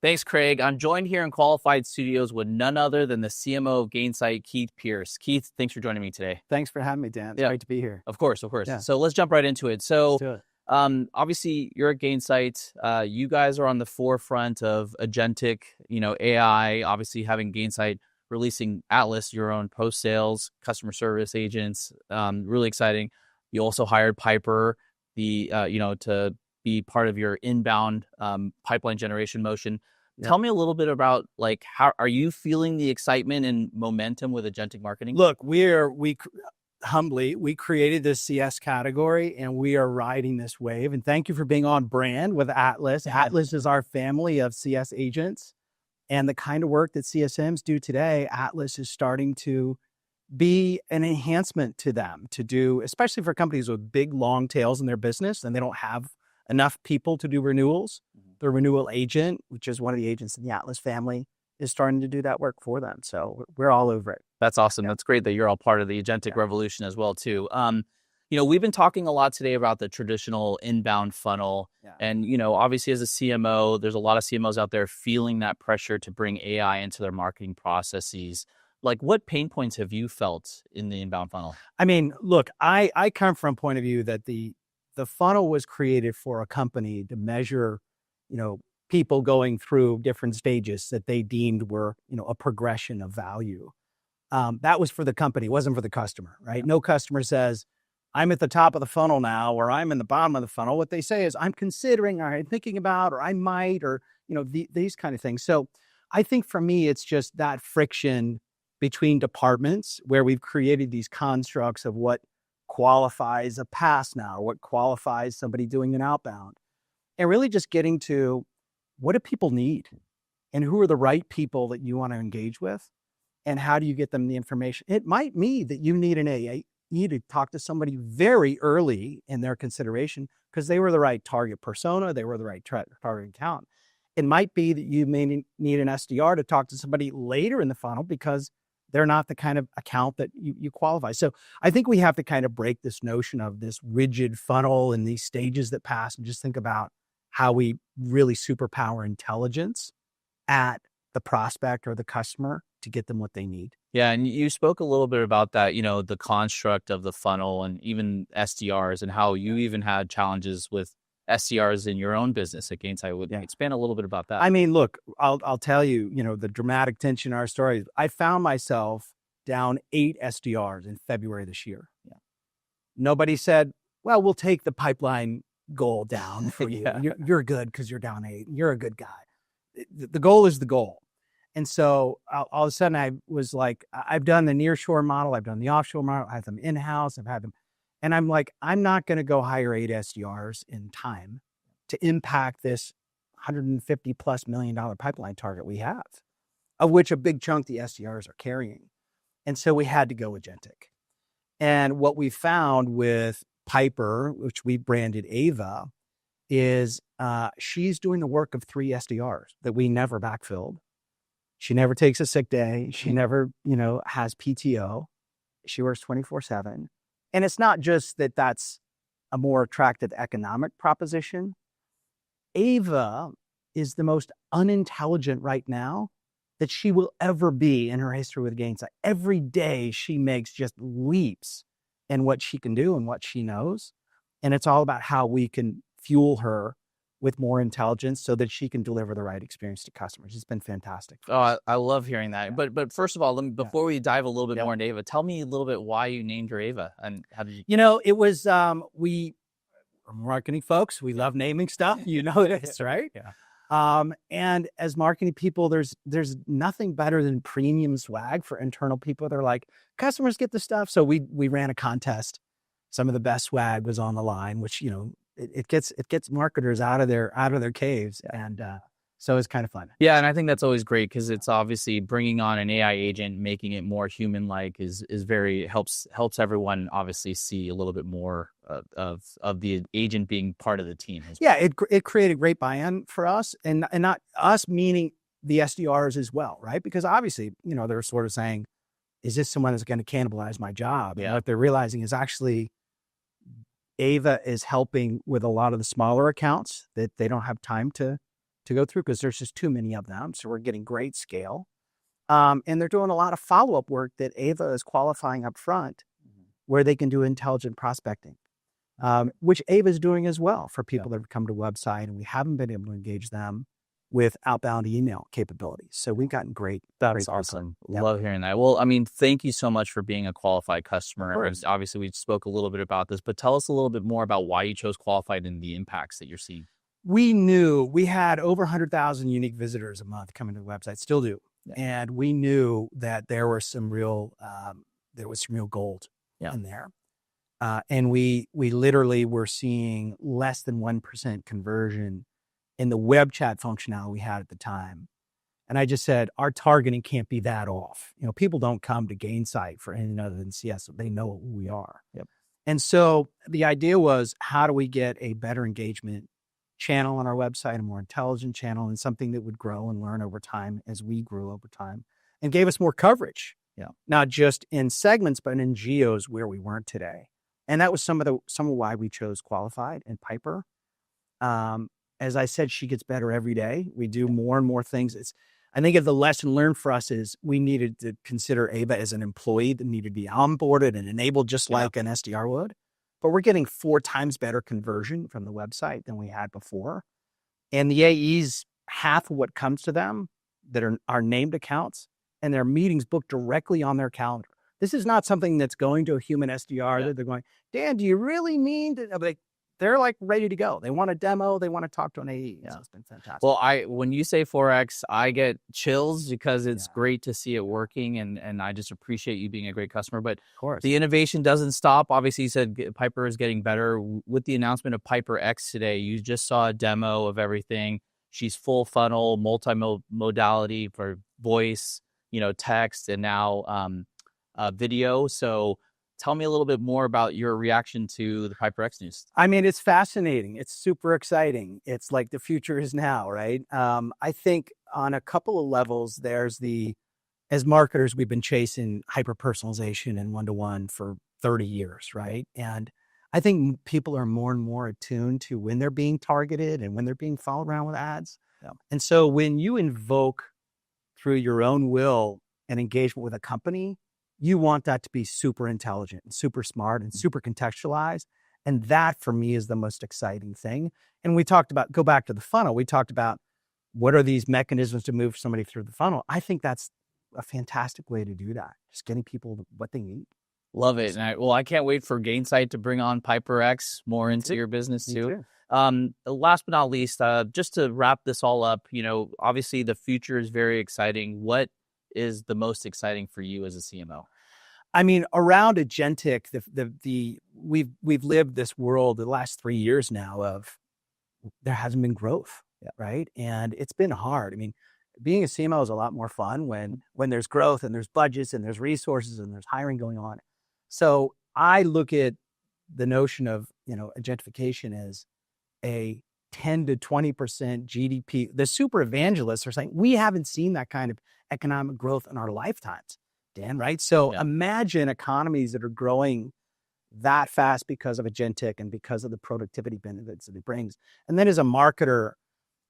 Thanks, Craig. I'm joined here in Qualified Studios with none other than the CMO of Gainsight, Keith Pierce. Keith, thanks for joining me today. Thanks for having me, Dan. It's great to be here. Of course, of course. Yeah. So let's jump right into it. So Let's do it. obviously, you're at Gainsight. You guys are on the forefront of agentic, AI. Obviously, having Gainsight releasing Atlas, your own post-sales customer service agents, really exciting. You also hired Piper, to be part of your inbound pipeline generation motion. Yeah. Tell me a little bit about how are you feeling the excitement and momentum with agentic marketing? Look, we created this CS category and we are riding this wave. And thank you for being on brand with Atlas. Atlas is our family of CS agents, and the kind of work that CSMs do today, Atlas is starting to be an enhancement to them to do, especially for companies with big long tails in their business and they don't have enough people to do renewals. The renewal agent, which is one of the agents in the Atlas family, is starting to do that work for them. So we're all over it. That's awesome. That's great that you're all part of the agentic revolution as well, too. We've been talking a lot today about the traditional inbound funnel. Yeah. And, obviously as a CMO, there's a lot of CMOs out there feeling that pressure to bring AI into their marketing processes. What pain points have you felt in the inbound funnel? I mean, look, I come from a point of view that the funnel was created for a company to measure, people going through different stages that they deemed were, a progression of value. That was for the company, it wasn't for the customer, right? Yeah. No customer says, I'm at the top of the funnel now, or I'm in the bottom of the funnel. What they say is, I'm considering, or I'm thinking about, or I might, or, these kind of things. So I think for me, it's just that friction between departments where we've created these constructs of what qualifies a pass now, what qualifies somebody doing an outbound, and really just getting to what do people need and who are the right people that you want to engage with and how do you get them the information. It might mean that you need an AA, you need to talk to somebody very early in their consideration because they were the right target persona, they were the right target account. It might be that you may need an SDR to talk to somebody later in the funnel because they're not the kind of account that you qualify. So I think we have to kind of break this notion of this rigid funnel and these stages that pass and just think about how we really superpower intelligence at the prospect or the customer to get them what they need. Yeah, and you spoke a little bit about that, the construct of the funnel and even SDRs and how you even had challenges with SDRs in your own business at Gainsight. Would expand a little bit about that? I mean, look, I'll tell you, the dramatic tension in our story. I found myself down 8 SDRs in February this year. Yeah. Nobody said, well, we'll take the pipeline goal down for you. Yeah. You're good because you're down 8. You're a good guy. The goal is the goal. And so all of a sudden I was like, I've done the nearshore model. I've done the offshore model. I have them in-house. I've had them. And I'm like, I'm not going to go hire 8 SDRs in time to impact this $150+ million pipeline target we have, of which a big chunk the SDRs are carrying. And so we had to go agentic. And what we found with Piper, which we branded Ava, is she's doing the work of 3 SDRs that we never backfilled. She never takes a sick day. She never, has PTO. She works 24/7. And it's not just that that's a more attractive economic proposition. Ava is the most unintelligent right now that she will ever be in her history with Gainsight. Every day she makes just leaps in what she can do and what she knows. And it's all about how we can fuel her with more intelligence so that she can deliver the right experience to customers. It's been fantastic. Oh, I love hearing that. Yeah. But first of all, before we dive a little bit Yeah. more into Ava, tell me a little bit why you named her Ava and how did you? You know, it was we are marketing folks. We love naming stuff. You know this, right? Yeah. And as marketing people, there's nothing better than premium swag for internal people. They're like, customers get the stuff. So we ran a contest. Some of the best swag was on the line, which, you know, it gets marketers out of their caves. And so it's kind of fun. Yeah, and I think that's always great because it's obviously bringing on an AI agent, making it more human-like is very helps everyone obviously see a little bit more of the agent being part of the team. Yeah, it created great buy-in for us, and not us meaning the SDRs as well, right? Because obviously, you know, they're sort of saying, is this someone that's going to cannibalize my job? Yeah. And what they're realizing is actually Ava is helping with a lot of the smaller accounts that they don't have time to go through because there's just too many of them. So we're getting great scale. And they're doing a lot of follow-up work that Ava is qualifying up front where they can do intelligent prospecting, which Ava is doing as well for people that have come to the website, and we haven't been able to engage them with outbound email capabilities. So we've gotten great. That's awesome. Love hearing that. Well, I mean, thank you so much for being a qualified customer. Obviously, we spoke a little bit about this, but tell us a little bit more about why you chose qualified and the impacts that you're seeing. We knew we had over 100,000 unique visitors a month coming to the website, still do. Yeah. And we knew that there was some real gold in there. And we literally were seeing less than 1% conversion in the web chat functionality we had at the time. And I just said, our targeting can't be that off. You know, people don't come to Gainsight for anything other than CS. They know who we are. Yep. And so the idea was, how do we get a better engagement channel on our website, a more intelligent channel, and something that would grow and learn over time as we grew over time, and gave us more coverage. Yeah. Not just in segments, but in geos where we weren't today. And that was some of why we chose Qualified and Piper. As I said, she gets better every day. We do more and more things. I think the lesson learned for us is we needed to consider Ava as an employee that needed to be onboarded and enabled just like an SDR would. But we're getting 4 times better conversion from the website than we had before. And the AEs, half of what comes to them that are named accounts, and their meetings booked directly on their calendar. This is not something that's going to a human SDR that they're going, Dan, do you really mean to? They're like ready to go. They want a demo. They want to talk to an AE. Yeah. So it's been fantastic. Well, when you say 4X, I get chills because it's great to see it working. And I just appreciate you being a great customer. But of course, the innovation doesn't stop. Obviously, you said Piper is getting better. With the announcement of PiperX today, you just saw a demo of everything. She's full funnel, multi-modality for voice, text, and now video. So tell me a little bit more about your reaction to the PiperX news. I mean, it's fascinating. It's super exciting. It's like the future is now, right? I think on a couple of levels, as marketers, we've been chasing hyper-personalization and one-to-one for 30 years, right? And I think people are more and more attuned to when they're being targeted and when they're being followed around with ads. Yeah. And so when you invoke through your own will an engagement with a company, you want that to be super intelligent and super smart and super contextualized. And that for me is the most exciting thing. And we talked about, go back to the funnel. We talked about what are these mechanisms to move somebody through the funnel. I think that's a fantastic way to do that. Just getting people what they need. Love it. And I can't wait for Gainsight to bring on PiperX more into your business too. Last but not least, just to wrap this all up, obviously the future is very exciting. What is the most exciting for you as a CMO? I mean, around agentic, we've lived this world the last 3 years now of there hasn't been growth, right? And it's been hard. I mean, being a CMO is a lot more fun when there's growth and there's budgets and there's resources and there's hiring going on. So I look at the notion of agentification as a 10 to 20% GDP. The super evangelists are saying we haven't seen that kind of economic growth in our lifetimes, Dan, right? So imagine economies that are growing that fast because of agentic and because of the productivity benefits that it brings. And then as a marketer,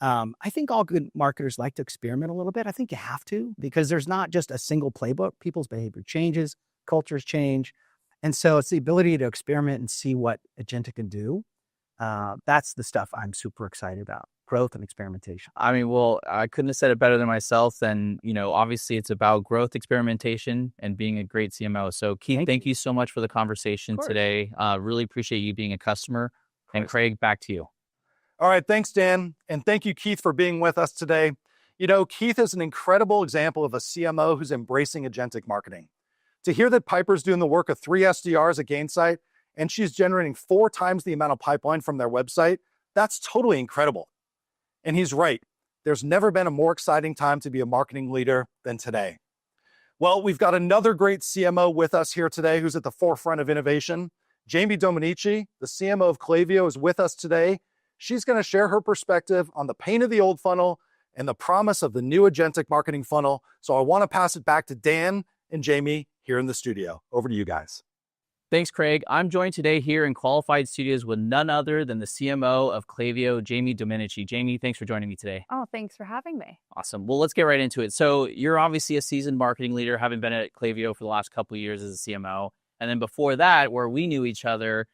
I think all good marketers like to experiment a little bit. I think you have to, because there's not just a single playbook. People's behavior changes, cultures change. And so it's the ability to experiment and see what agentic can do. That's the stuff I'm super excited about, growth and experimentation. I mean, well, I couldn't have said it better than myself. And, obviously it's about growth, experimentation, and being a great CMO. So Keith, thank you so much for the conversation today. Really appreciate you being a customer. And Craig, back to you. All right, thanks, Dan. And thank you, Keith, for being with us today. Keith is an incredible example of a CMO who's embracing agentic marketing. To hear that Piper's doing the work of 3 SDRs at Gainsight, and she's generating 4 times the amount of pipeline from their website, that's totally incredible. And he's right. There's never been a more exciting time to be a marketing leader than today. Well, we've got another great CMO with us here today who's at the forefront of innovation. Jamie Domenici, the CMO of Klaviyo, is with us today. She's going to share her perspective on the pain of the old funnel and the promise of the new agentic marketing funnel. So I want to pass it back to Dan and Jamie here in the studio. Over to you guys. Thanks, Craig. I'm joined today here in Qualified Studios with none other than the CMO of Klaviyo, Jamie Domenici. Jamie, thanks for joining me today. Oh, thanks for having me. Awesome. Well, let's get right into it. So you're obviously a seasoned marketing leader, having been at Klaviyo for the last couple of years as a CMO. And then before that, where we knew each other,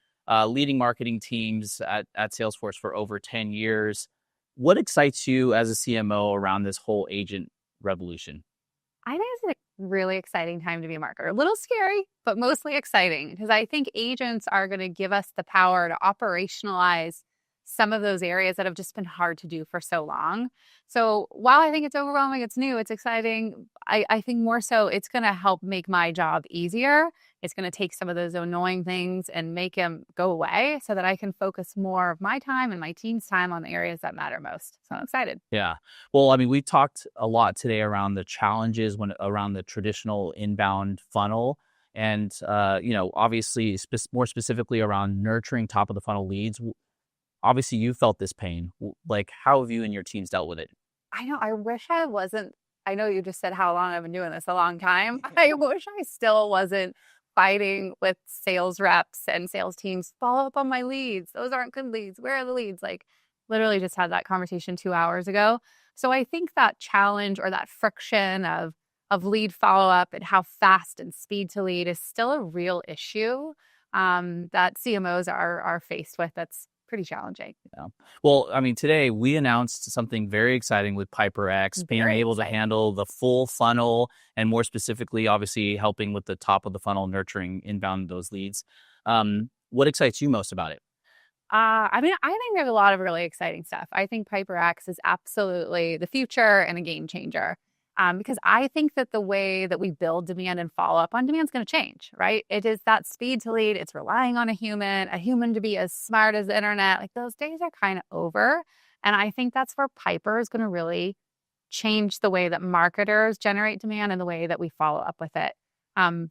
leading marketing teams at Salesforce for over 10 years. What excites you as a CMO around this whole agent revolution? I think it's a really exciting time to be a marketer. A little scary, but mostly exciting, because I think agents are going to give us the power to operationalize some of those areas that have just been hard to do for so long. So while I think it's overwhelming, it's new, it's exciting, I think more so it's going to help make my job easier. It's going to take some of those annoying things and make them go away so that I can focus more of my time and my team's time on the areas that matter most. So I'm excited. Yeah. Well, I mean, we talked a lot today around the challenges around the traditional inbound funnel. And, obviously more specifically around nurturing top of the funnel leads. Obviously, you felt this pain. Like, how have you and your teams dealt with it? I know. I wish I wasn't. I know you just said how long I've been doing this, a long time. I wish I still wasn't fighting with sales reps and sales teams. Follow up on my leads. Those aren't good leads. Where are the leads? Like, literally just had that conversation 2 hours ago. So I think that challenge or that friction of lead follow up and how fast and speed to lead is still a real issue that CMOs are faced with. That's pretty challenging. Yeah. Well, I mean, today we announced something very exciting with PiperX, being able to handle the full funnel and more specifically, obviously helping with the top of the funnel, nurturing inbound those leads. What excites you most about it? I think there's a lot of really exciting stuff. I think PiperX is absolutely the future and a game changer. Because I think that the way that we build demand and follow up on demand is going to change, right? It is that speed to lead. It's relying on a human to be as smart as the internet. Like, those days are kind of over. And I think that's where Piper is going to really change the way that marketers generate demand and the way that we follow up with it.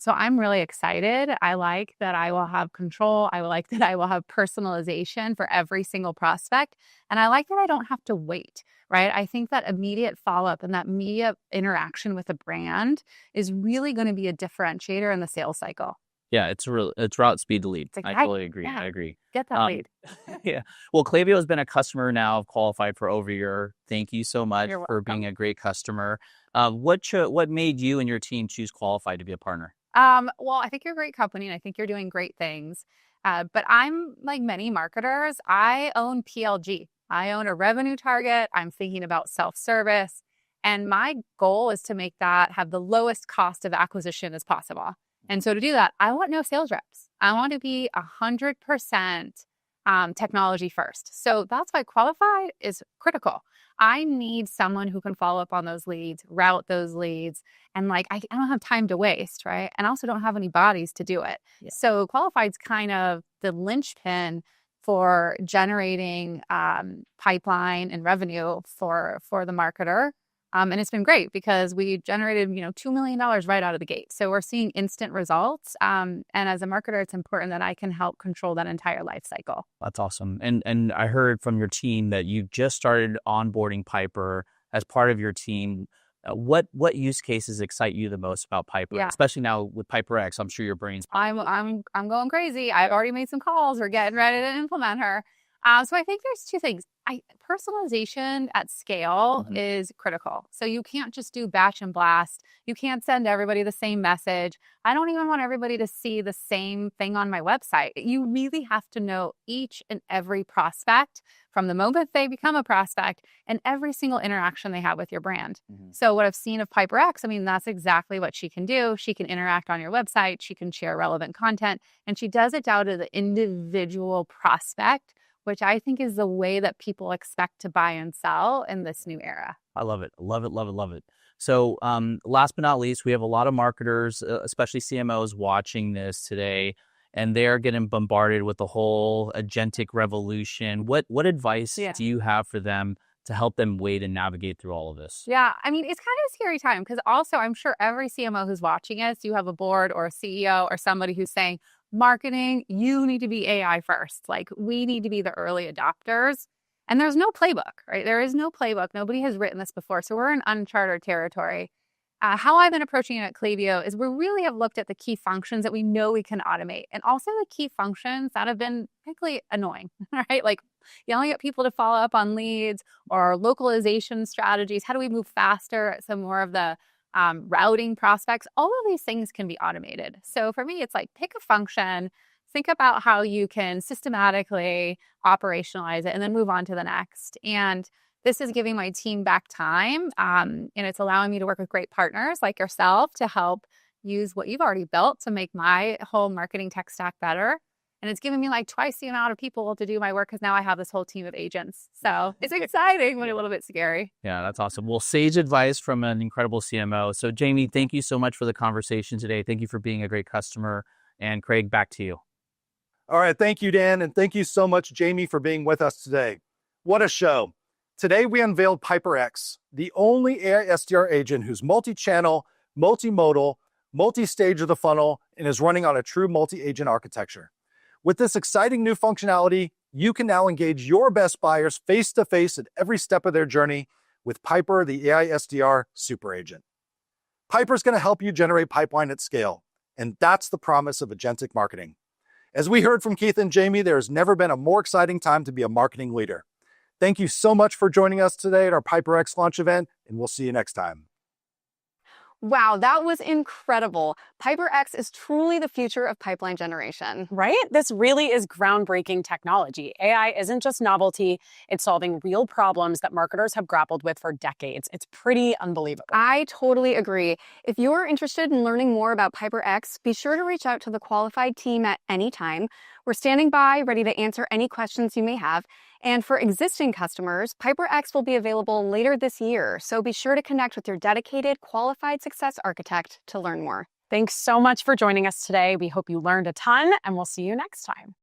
So I'm really excited. I like that I will have control. I like that I will have personalization for every single prospect. And I like that I don't have to wait, right? I think that immediate follow-up and that media interaction with a brand is really going to be a differentiator in the sales cycle. Yeah, it's route speed to lead. Like, I totally agree. yeah, I agree. Get that lead. Yeah. Well, Klaviyo has been a customer now of Qualified for over a year. Thank you so much for being a great customer. What made you and your team choose Qualified to be a partner? Well, I think you're a great company and I think you're doing great things. But I'm like many marketers. I own PLG. I own a revenue target. I'm thinking about self-service. And my goal is to make that have the lowest cost of acquisition as possible. And so to do that, I want no sales reps. I want to be 100% technology first. So that's why Qualified is critical. I need someone who can follow up on those leads, route those leads. And like, I don't have time to waste, right? And I also don't have any bodies to do it. Yeah. So Qualified's kind of the linchpin for generating pipeline and revenue for the marketer. And it's been great because we generated, $2 million right out of the gate. So we're seeing instant results. And as a marketer, it's important that I can help control that entire life cycle. That's awesome. And I heard from your team that you just started onboarding Piper as part of your team. What use cases excite you the most about Piper, especially now with PiperX? I'm sure your brain's. I'm going crazy. I've already made some calls. We're getting ready to implement her. So I think there's two things. Personalization at scale is critical. So you can't just do batch and blast. You can't send everybody the same message. I don't even want everybody to see the same thing on my website. You really have to know each and every prospect from the moment they become a prospect and every single interaction they have with your brand. So what I've seen of PiperX, I mean, that's exactly what she can do. She can interact on your website. She can share relevant content, and she does it down to the individual prospect, which I think is the way that people expect to buy and sell in this new era. I love it. Love it, love it, love it. So last but not least, we have a lot of marketers, especially CMOs, watching this today, and they're getting bombarded with the whole agentic revolution. What advice do you have for them to help them wade and navigate through all of this? Yeah, I mean, it's kind of a scary time because also I'm sure every CMO who's watching us, you have a board or a CEO or somebody who's saying, marketing, you need to be AI first. Like, we need to be the early adopters. And there's no playbook, right? There is no playbook. Nobody has written this before. So we're in uncharted territory. How I've been approaching it at Klaviyo is we really have looked at the key functions that we know we can automate, and also the key functions that have been particularly annoying, right? Like yelling at people to follow up on leads or localization strategies. How do we move faster at some more of the routing prospects? All of these things can be automated. So for me, it's like pick a function, think about how you can systematically operationalize it, and then move on to the next. And this is giving my team back time, and it's allowing me to work with great partners like yourself to help use what you've already built to make my whole marketing tech stack better. And it's giving me like twice the amount of people to do my work because now I have this whole team of agents. So it's exciting, but a little bit scary. Yeah, that's awesome. Well, sage advice from an incredible CMO. So Jamie, thank you so much for the conversation today. Thank you for being a great customer. And Craig, back to you. All right, thank you, Dan, and thank you so much, Jamie, for being with us today. What a show. Today, we unveiled PiperX, the only AI SDR agent who's multi-channel, multimodal, multi-stage of the funnel, and is running on a true multi-agent architecture. With this exciting new functionality, you can now engage your best buyers face-to-face at every step of their journey with Piper, the AI SDR superagent. Piper's going to help you generate pipeline at scale, and that's the promise of agentic marketing. As we heard from Keith and Jamie, there has never been a more exciting time to be a marketing leader. Thank you so much for joining us today at our PiperX launch event, and we'll see you next time. Wow, that was incredible. PiperX is truly the future of pipeline generation. Right? This really is groundbreaking technology. AI isn't just novelty, it's solving real problems that marketers have grappled with for decades. It's pretty unbelievable. I totally agree. If you're interested in learning more about PiperX, be sure to reach out to the qualified team at any time. We're standing by, ready to answer any questions you may have. And for existing customers, PiperX will be available later this year, so be sure to connect with your dedicated, qualified success architect to learn more. Thanks so much for joining us today. We hope you learned a ton, and we'll see you next time.